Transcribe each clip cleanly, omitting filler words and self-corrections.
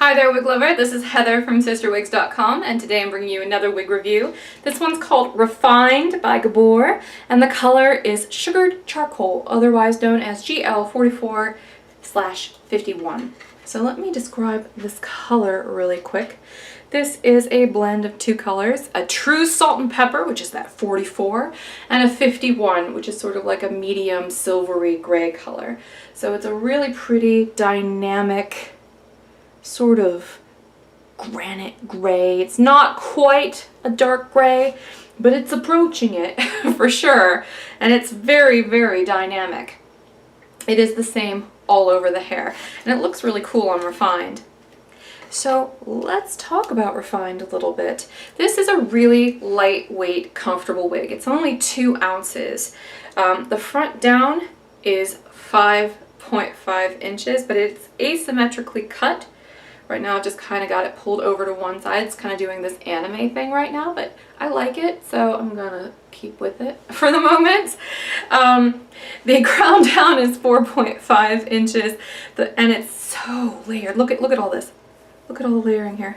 Hi there, wig lover. This is Heather from CysterWigs.com, and today I'm bringing you another wig review. This one's called Refined by Gabor, and the color is Sugared Charcoal, otherwise known as GL44/51. So let me describe this color really quick. This is a blend of two colors, a true salt and pepper, which is that 44, and a 51, which is sort of like a medium silvery gray color. So it's a really pretty dynamic sort of granite gray. It's not quite a dark gray, but it's approaching it for sure. And it's very, very dynamic. It is the same all over the hair. And it looks really cool on Refined. So let's talk about Refined a little bit. This is a really lightweight, comfortable wig. It's only 2 ounces. The front down is 5.5 inches, but it's asymmetrically cut. Right now I've just kind of got it pulled over to one side. It's kind of doing this anime thing right now, but I like it, so I'm gonna keep with it for the moment. The crown down is 4.5 inches, and it's so layered. Look at all this. Look at all the layering here.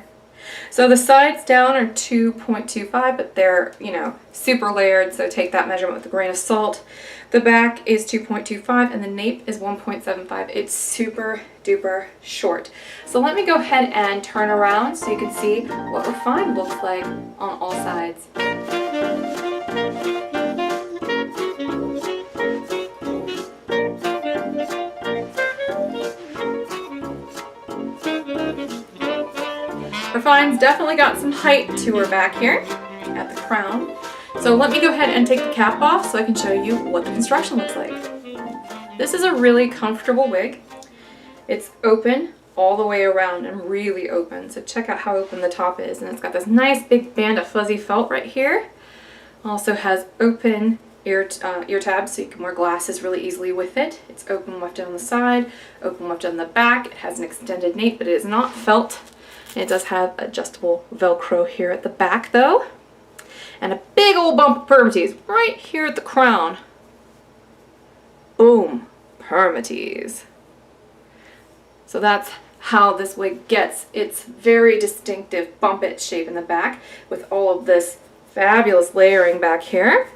So the sides down are 2.25, but they're, you know, super layered, so take that measurement with a grain of salt. The back is 2.25 and the nape is 1.75. It's super duper short. So let me go ahead and turn around so you can see what Refined looks like on all sides. Refined's definitely got some height to her back here at the crown. So let me go ahead and take the cap off so I can show you what the construction looks like. This is a really comfortable wig. It's open all the way around and really open. So check out how open the top is. And it's got this nice big band of fuzzy felt right here. Also has open ear tabs so you can wear glasses really easily with it. It's open weft on the side, open weft on the back. It has an extended nape, but it is not felt. It does have adjustable Velcro here at the back though. And a big old bump of permatease right here at the crown. Boom, permatease. So that's how this wig gets its very distinctive bump-it shape in the back with all of this fabulous layering back here.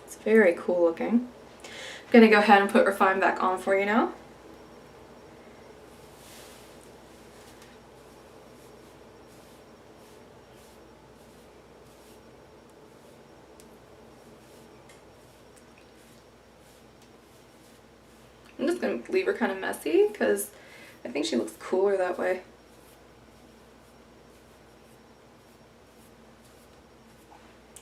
It's very cool looking. I'm gonna go ahead and put Refined back on for you now. I'm just going to leave her kind of messy because I think she looks cooler that way.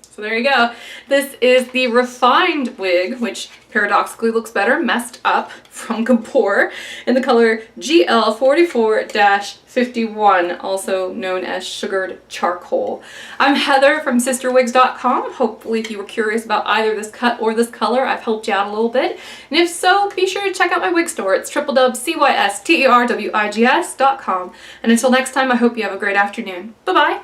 So there you go. This is the Refined wig, which paradoxically looks better messed up, from Gabor, in the color GL44/51, also known as Sugared Charcoal. I'm Heather from CysterWigs.com. Hopefully if you were curious about either this cut or this color, I've helped you out a little bit. And if so, be sure to check out my wig store. It's www.cysterwigs.com. And until next time, I hope you have a great afternoon. Bye-bye.